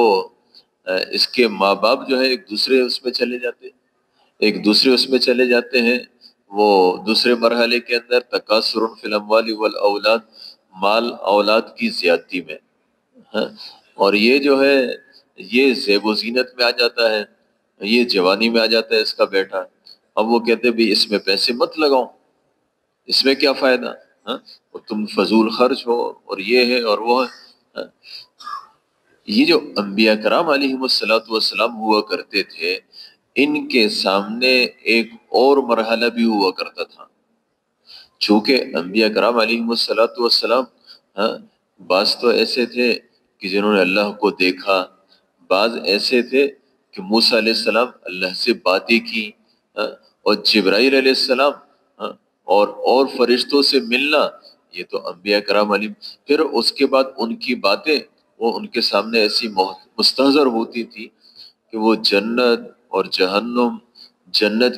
اس کے ماں باپ جو ہے ایک دوسرے اس میں چلے جاتے ہیں، وہ دوسرے مرحلے کے اندر تکاثر فی الاموال والاولاد، مال اولاد کی زیادتی میں، ہاں، اور یہ جو ہے یہ زیب و زینت میں آ جاتا ہے، یہ جوانی میں آ جاتا ہے اس کا بیٹا۔ اب وہ کہتے ہیں بھی اس میں پیسے مت لگاؤ، اس میں کیا فائدہ، ہاں، اور تم فضول خرچ ہو اور یہ ہے اور وہ ہے، ہاں۔ یہ جو انبیاء کرام علیہم الصلوۃ والسلام ہوا کرتے تھے، ان کے سامنے ایک اور مرحلہ بھی ہوا کرتا تھا۔ چونکہ انبیاء کرام علیہم الصلوۃ والسلام، ہاں، بعض تو ایسے تھے کہ جنہوں نے اللہ کو دیکھا، بعض ایسے تھے کہ موسیٰ علیہ السلام اللہ سے باتیں کی، ہاں، اور جبرائیل علیہ السلام، ہاں، اور فرشتوں سے ملنا، یہ تو انبیاء کرام علیہ۔ پھر اس کے بعد ان کی باتیں وہ ان کے سامنے ایسی مستحضر ہوتی تھی کہ وہ جنت اور جہنم، جنت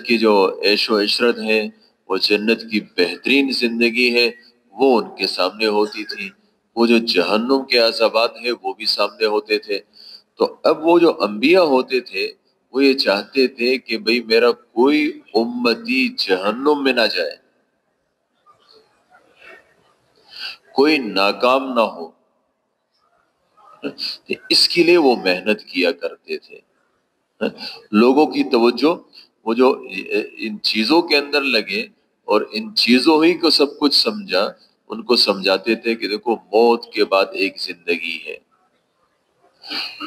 کی جو عیش و عشرت ہے، وہ جنت کی بہترین زندگی ہے، وہ ان کے سامنے ہوتی تھی، وہ جو جہنم کے عذابات ہیں وہ بھی سامنے ہوتے تھے۔ تو اب وہ جو انبیاء ہوتے تھے وہ یہ چاہتے تھے کہ بھئی میرا کوئی امتی جہنم میں نہ جائے، کوئی ناکام نہ ہو، اس کے لیے وہ محنت کیا کرتے تھے۔ لوگوں کی توجہ وہ جو ان چیزوں کے اندر لگے اور ان چیزوں ہی کو سب کچھ سمجھا، ان کو سمجھاتے تھے کہ دیکھو موت کے بعد ایک زندگی ہے،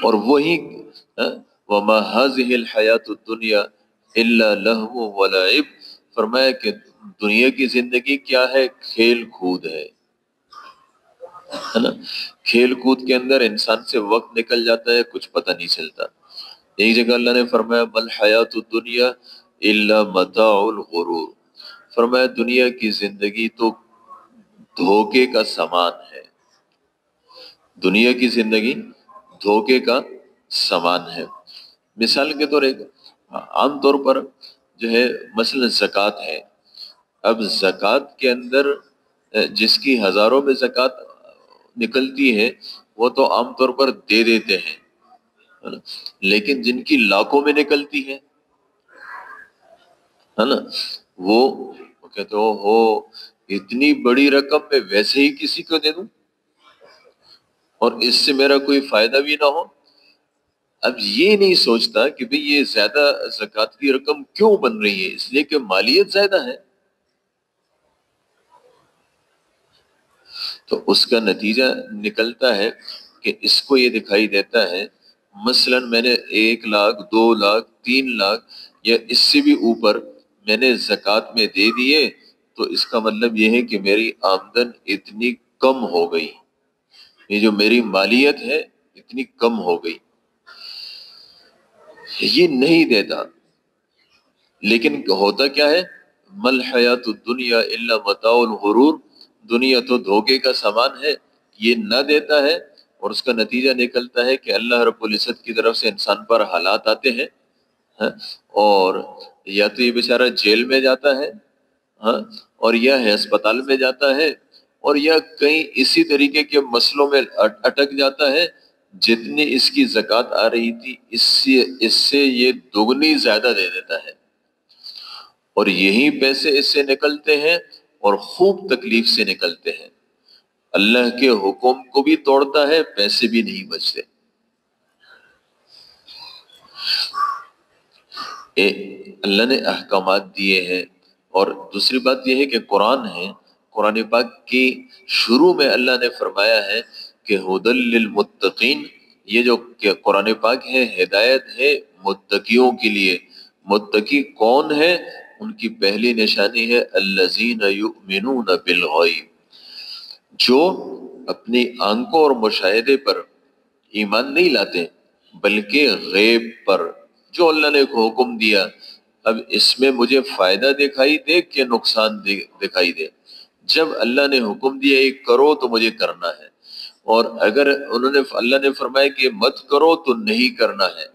اور وہی وَمَا هَذِهِ الْحَيَاةُ الدُّنْيَا إِلَّا لَهْوٌ وَلَعِبٌ، فرمایا کہ دنیا کی زندگی کیا ہے، کھیل کود ہے نا، کھیل کود کے اندر انسان سے وقت نکل جاتا ہے، کچھ پتہ نہیں چلتا۔ ایک جگہ اللہ نے فرمایا مَا الْحَيَاةُ الدُّنْيَا إِلَّا مَتَاعُ الْغُرُورِ، فرمایا دنیا کی زندگی تو دھوکے کا سامان ہے، دنیا کی زندگی دھوکے کا سامان ہے۔ مثال کے طور ایک عام طور پر جو ہے مثلا زکوٰۃ ہے، اب زکوٰۃ کے اندر جس کی ہزاروں میں زکوٰۃ نکلتی ہے وہ تو عام طور پر دے دیتے ہیں، لیکن جن کی لاکھوں میں نکلتی ہے نا، وہ کہتے ہو اتنی بڑی رقم میں ویسے ہی کسی کو دے دوں اور اس سے میرا کوئی فائدہ بھی نہ ہو۔ اب یہ نہیں سوچتا کہ بھئی یہ زیادہ زکوٰۃ کی رقم کیوں بن رہی ہے، اس لیے کہ مالیت زیادہ ہے، تو اس کا نتیجہ نکلتا ہے کہ اس کو یہ دکھائی دیتا ہے مثلا میں نے 1 لاکھ 2 لاکھ 3 لاکھ یا اس سے بھی اوپر میں نے زکوٰۃ میں دے دیے، تو اس کا مطلب یہ ہے کہ میری آمدن اتنی کم ہو گئی، یہ جو میری مالیت ہے اتنی کم ہو گئی، یہ نہیں دیتا۔ لیکن ہوتا کیا ہے، مل حیات الدنیا الا متاع الغرور، دنیا تو دھوکے کا سامان ہے، یہ نہ دیتا ہے، اور اس کا نتیجہ نکلتا ہے کہ اللہ رب العزت کی طرف سے انسان پر حالات آتے ہیں، ہاں، اور یا تو یہ بیچارہ جیل میں جاتا ہے، ہاں، اور یا ہے اسپتال میں جاتا ہے، اور یا کہیں اسی طریقے کے مسئلوں میں اٹک جاتا ہے، جتنی اس کی زکوٰۃ آ رہی تھی اس سے یہ دگنی زیادہ دے دیتا ہے، اور یہی پیسے اس سے نکلتے ہیں اور خوب تکلیف سے نکلتے ہیں. اللہ کے حکم کو بھی توڑتا ہے، پیسے بھی نہیں بچتے. اللہ نے احکامات دیے ہیں. اور دوسری بات یہ ہے کہ قرآن ہے، قرآن پاک کی شروع میں اللہ نے فرمایا ہے کہ ہدی للمتقین. یہ جو کہ قرآن پاک ہے ہدایت ہے متقیوں کے لیے. متقی کون ہے؟ ان کی پہلی نشانی ہے الذین یؤمنون بالغیب، جو اپنی آنکھوں اور مشاہدے پر ایمان نہیں لاتے بلکہ غیب پر. جو اللہ نے ایک حکم دیا، اب اس میں مجھے فائدہ دکھائی دے کہ نقصان دکھائی دے، جب اللہ نے حکم دیا یہ کرو تو مجھے کرنا ہے، اور اگر اللہ نے فرمایا کہ مت کرو تو نہیں کرنا ہے.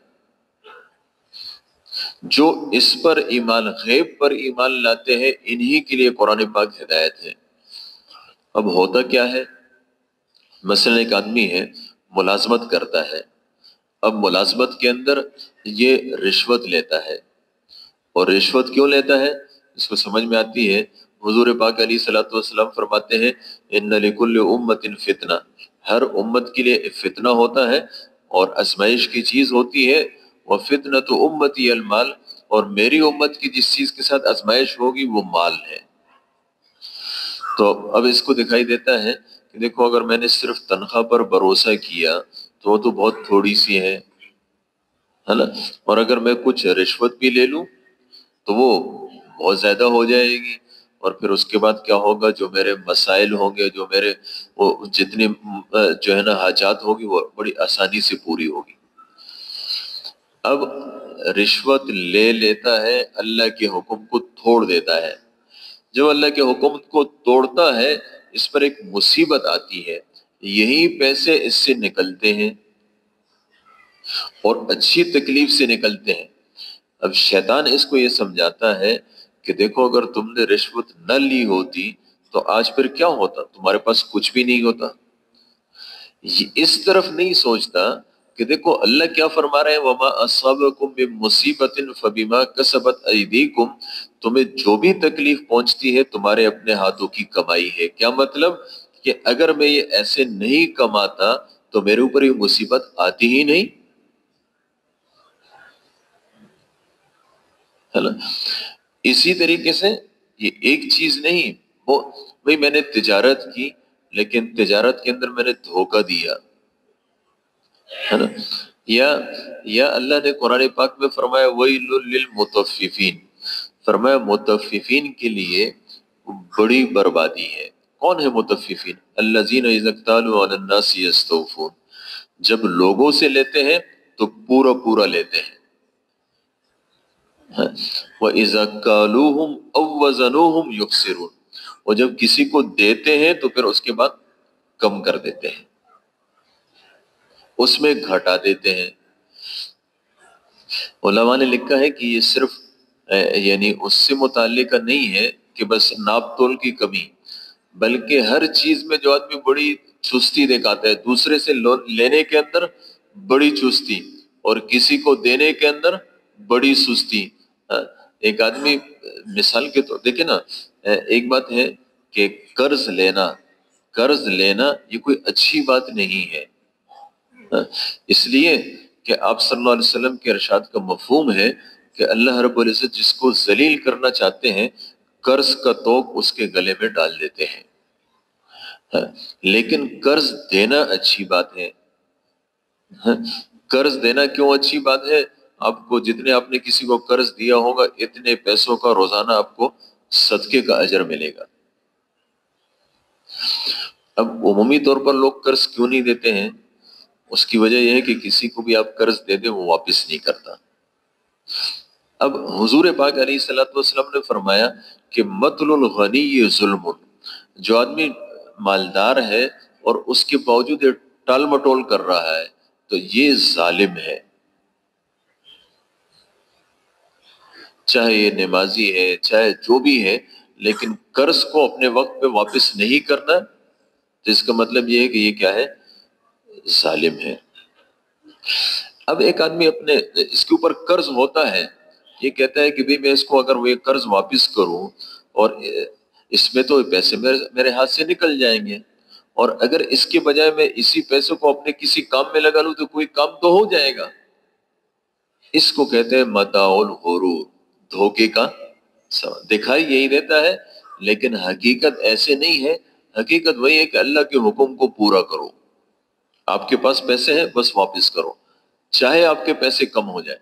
جو اس پر ایمان، غیب پر ایمان لاتے ہیں، انہی کے لیے قرآن پاک ہدایت ہے. اب ہوتا کیا ہے، مثلا ایک آدمی ہے ملازمت کرتا ہے. اب ملازمت کے اندر یہ رشوت لیتا ہے. اور رشوت کیوں لیتا ہے اس کو سمجھ میں آتی ہے. حضور پاک علیہ الصلوۃ والسلام فرماتے ہیں ان لکل امت فتنہ، ہر امت کے لیے فتنہ ہوتا ہے اور آزمائش کی چیز ہوتی ہے. وفتنۃ امتی المال، اور میری امت کی جس چیز کے ساتھ آزمائش ہوگی وہ مال ہے. تو اب اس کو دکھائی دیتا ہے کہ دیکھو اگر میں نے صرف تنخواہ پر بھروسہ کیا تو وہ تو بہت تھوڑی سی ہے نا، اور اگر میں کچھ رشوت بھی لے لوں تو وہ بہت زیادہ ہو جائے گی. اور پھر اس کے بعد کیا ہوگا، جو میرے مسائل ہوں گے، جو میرے وہ جتنی جو ہے نا حاجات ہوگی وہ بڑی آسانی سے پوری ہوگی. اب رشوت لے لیتا ہے، اللہ کے حکم کو توڑ دیتا ہے. جو اللہ کے حکم کو توڑتا ہے اس پر ایک مصیبت آتی ہے، یہی پیسے اس سے نکلتے ہیں اور اچھی تکلیف سے نکلتے ہیں. اب شیطان اس کو یہ سمجھاتا ہے کہ دیکھو اگر تم نے رشوت نہ لی ہوتی تو آج پھر کیا ہوتا، تمہارے پاس کچھ بھی نہیں ہوتا. یہ اس طرف نہیں سوچتا کہ دیکھو اللہ کیا فرما رہے ہیں وما اصابکم من مصیبت فبما کسبت ایدیکم، تمہیں جو بھی تکلیف پہنچتی ہے تمہارے اپنے ہاتھوں کی کمائی ہے. کیا مطلب کہ اگر میں یہ ایسے نہیں کماتا تو میرے اوپر یہ مصیبت آتی ہی نہیں، ہے نا. اسی طریقے سے یہ ایک چیز نہیں، وہ بھئی میں نے تجارت کی لیکن تجارت کے اندر میں نے دھوکہ دیا، ہے نا. یا اللہ نے قرآن پاک میں فرمایا ویل للمطففین، فرمایا مطففین کے لیے بڑی بربادی ہے. کون ہے مطففین؟ الذین اذا اکتالوا علی الناس یستوفون، جب لوگوں سے لیتے ہیں تو پورا پورا لیتے ہیں. وَإِذَا كَالُوهُمْ أَوْ وَزَنُوهُمْ يُخْسِرُونَ، اور جب کسی کو دیتے ہیں تو پھر اس کے بعد کم کر دیتے ہیں، اس میں گھٹا دیتے ہیں. علماء نے لکھا ہے کہ یہ صرف یعنی اس سے متعلقہ نہیں ہے کہ بس ناپ تول کی کمی، بلکہ ہر چیز میں جو آدمی بڑی چستی دکھاتا ہے، دوسرے سے لینے کے اندر بڑی چستی اور کسی کو دینے کے اندر بڑی سستی. ایک آدمی مثال کے طور دیکھیں نا، ایک بات ہے کہ قرض لینا یہ کوئی اچھی بات نہیں ہے، اس لیے کہ آپ صلی اللہ علیہ وسلم کے ارشاد کا مفہوم ہے کہ اللہ رب العزت جس کو ذلیل کرنا چاہتے ہیں قرض کا توق اس کے گلے میں ڈال دیتے ہیں. لیکن قرض دینا اچھی بات ہے. قرض دینا کیوں اچھی بات ہے؟ آپ کو جتنے آپ نے کسی کو قرض دیا ہوگا اتنے پیسوں کا روزانہ آپ کو صدقے کا اجر ملے گا. اب عمومی طور پر لوگ قرض کیوں نہیں دیتے ہیں؟ اس کی وجہ یہ ہے کہ کسی کو بھی آپ قرض دے دیں وہ واپس نہیں کرتا. اب حضور پاک علیہ الصلوۃ والسلام نے فرمایا کہ مطل الغنی ظلم، جو آدمی مالدار ہے اور اس کے باوجود یہ ٹال مٹول کر رہا ہے تو یہ ظالم ہے. چاہے یہ نمازی ہے چاہے جو بھی ہے، لیکن قرض کو اپنے وقت پہ واپس نہیں کرنا تو اس کا مطلب یہ ہے کہ یہ کیا ہے، ظالم ہے. اب ایک آدمی اپنے اس کے اوپر قرض ہوتا ہے یہ کہتا ہے کہ بھی میں اس کو اگر وہ قرض واپس کروں اور اس میں تو پیسے میرے ہاتھ سے نکل جائیں گے، اور اگر اس کے بجائے میں اسی پیسے کو اپنے کسی کام میں لگا لوں تو کوئی کام تو ہو جائے گا۔ اس کو کہتے ہیں متاع الغرور، دھوکے کا سامان۔ دکھائی یہی دیتا ہے لیکن حقیقت ایسے نہیں ہے۔ حقیقت وہی ہے کہ اللہ کے حکم کو پورا کرو۔ آپ کے پاس پیسے ہیں، بس واپس کرو، چاہے آپ کے پیسے کم ہو جائے۔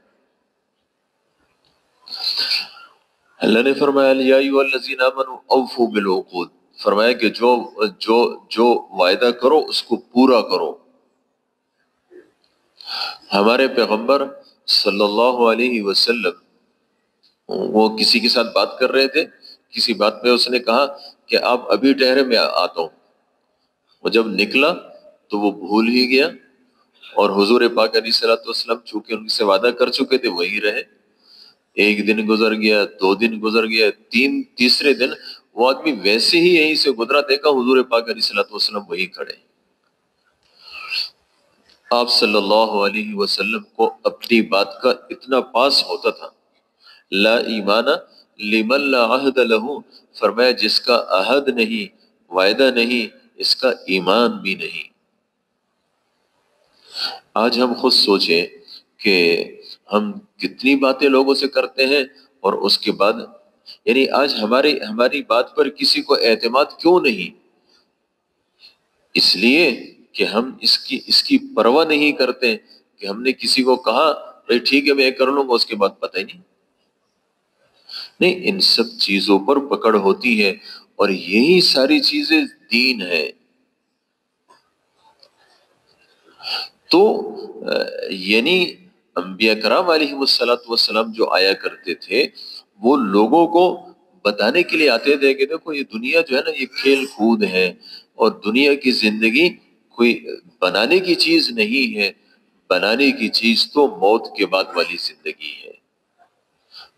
اللہ نے فرمایا یا ایھا الذین آمنوا اوفوا بالعقود، فرمایا کہ جو وعدہ کرو اس کو پورا کرو۔ ہمارے پیغمبر صلی اللہ علیہ وسلم وہ کسی کے ساتھ بات کر رہے تھے، کسی بات پہ اس نے کہا کہ آپ ابھی ٹھہرے، میں آتا ہوں۔ وہ جب نکلا تو وہ بھول ہی گیا، اور حضور پاک علیہ الصلوۃ والسلام چونکہ ان سے وعدہ کر چکے تھے وہی رہے۔ ایک دن گزر گیا، 2 دن گزر گیا، تیسرے دن وہ آدمی ویسے ہی یہیں سے گزرا، دیکھا حضور پاک علیہ الصلوۃ والسلام وہی کھڑے۔ آپ صلی اللہ علیہ وسلم کو اپنی بات کا اتنا پاس ہوتا تھا۔ لا ایمان لمن لا عہد لہ، فرمایا جس کا عہد نہیں، وعدہ نہیں، اس کا ایمان بھی نہیں۔ آج ہم خود سوچیں کہ ہم کتنی باتیں لوگوں سے کرتے ہیں، اور اس کے بعد یعنی آج ہماری بات پر کسی کو اعتماد کیوں نہیں؟ اس لیے کہ ہم اس کی پرواہ نہیں کرتے کہ ہم نے کسی کو کہا بھئی ٹھیک ہے میں کر لوں گا، اس کے بعد پتہ ہی نہیں۔ نہیں، ان سب چیزوں پر پکڑ ہوتی ہے، اور یہی ساری چیزیں دین ہے۔ تو یعنی انبیاء کرام علیہ السلام جو آیا کرتے تھے وہ لوگوں کو بتانے کے لیے آتے تھے کہ دیکھو یہ دنیا جو ہے نا یہ کھیل کود ہے، اور دنیا کی زندگی کوئی بنانے کی چیز نہیں ہے، بنانے کی چیز تو موت کے بعد والی زندگی ہے۔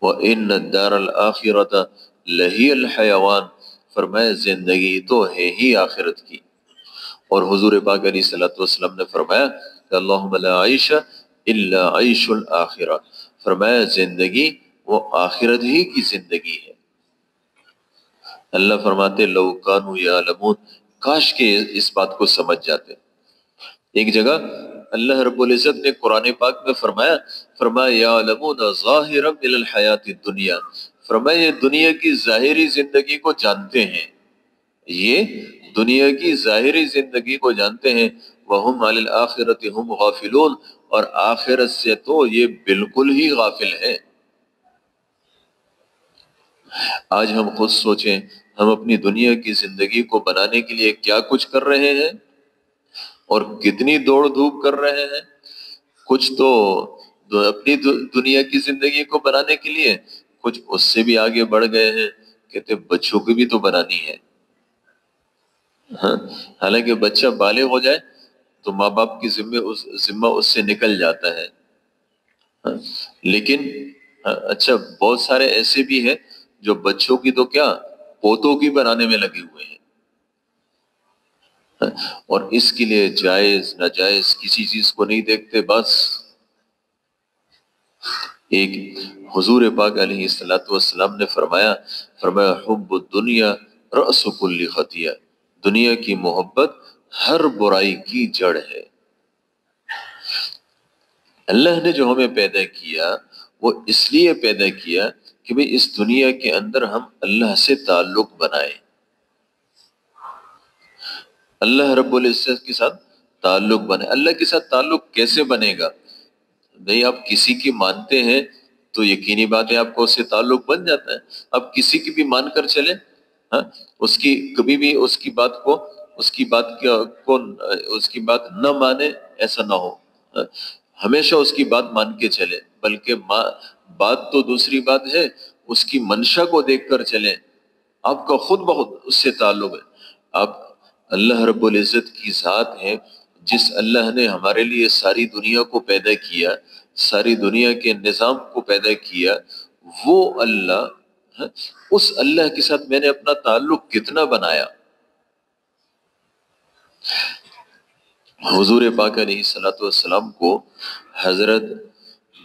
وَإِنَّ الدَّارَ الْآخِرَةَ لَهِيَ الْحَيَوَانِ، فرمایا زندگی تو ہے ہی آخرت کی۔ اور حضور پاک علیہ الصلوۃ والسلام نے فرمایا کہ اللہم لا عیش الا عیش الآخرہ، فرمایا زندگی وہ آخرت ہی کی زندگی ہے۔ اللہ فرماتے لو کانوا یعلمون، کاش کہ اس بات کو سمجھ جاتے۔ ایک جگہ اللہ رب العزت نے قرآن پاک میں فرمایا یعلمون ظاہرا من الحیات الدنیا، فرمایا یہ دنیا کی ظاہری زندگی کو جانتے ہیں، یہ دنیا کی ظاہری زندگی کو جانتے ہیں، وَهُمْ عَلَى الْآخِرَةِ هُمْ غَافِلُونَ، اور آخرت سے تو یہ بالکل ہی غافل ہے۔ آج ہم خود سوچیں، ہم اپنی دنیا کی زندگی کو بنانے کے لیے کیا کچھ کر رہے ہیں، اور کتنی دوڑ دھوپ کر رہے ہیں۔ کچھ تو اپنی دنیا کی زندگی کو بنانے کے لیے، کچھ اس سے بھی آگے بڑھ گئے ہیں، کہتے بچوں کی بھی تو بنانی ہے۔ ہاں، حالانکہ بچہ بالغ ہو جائے تو ماں باپ کی ذمہ اس سے نکل جاتا ہے۔ ہاں، لیکن اچھا بہت سارے ایسے بھی ہیں جو بچوں کی تو کیا پوتوں کی بنانے میں لگے ہوئے ہیں، اور اس کے لیے جائز ناجائز کسی چیز کو نہیں دیکھتے۔ بس ایک حضور پاک علیہ الصلوۃ والسلام نے فرمایا حب الدنیا رأس کل خطیہ، دنیا کی محبت ہر برائی کی جڑ ہے۔ اللہ نے جو ہمیں پیدا کیا وہ اس لیے پیدا کیا کہ بھئی اس دنیا کے اندر ہم اللہ سے تعلق بنائیں، اللہ رب العزت کے ساتھ تعلق بنائیں۔ اللہ کے ساتھ تعلق کیسے بنے گا؟ بھئی آپ کسی کی مانتے ہیں تو یقینی بات ہے آپ کو اس سے تعلق بن جاتا ہے۔ آپ کسی کی بھی مان کر چلیں، ہاں، اس کی کبھی بھی اس کی بات نہ مانے، ایسا نہ ہو، ہاں، ہمیشہ اس کی بات مان کے چلے، بلکہ بات تو دوسری بات ہے، اس کی منشا کو دیکھ کر چلیں، آپ کا خود بخود اس سے تعلق ہے۔ آپ اللہ رب العزت کی ذات ہے، جس اللہ نے ہمارے لیے ساری دنیا کو پیدا کیا، ساری دنیا کے نظام کو پیدا کیا، وہ اللہ، اس اللہ کے ساتھ میں نے اپنا تعلق کتنا بنایا۔ حضور پاک علیہ الصلوۃ والسلام کو حضرت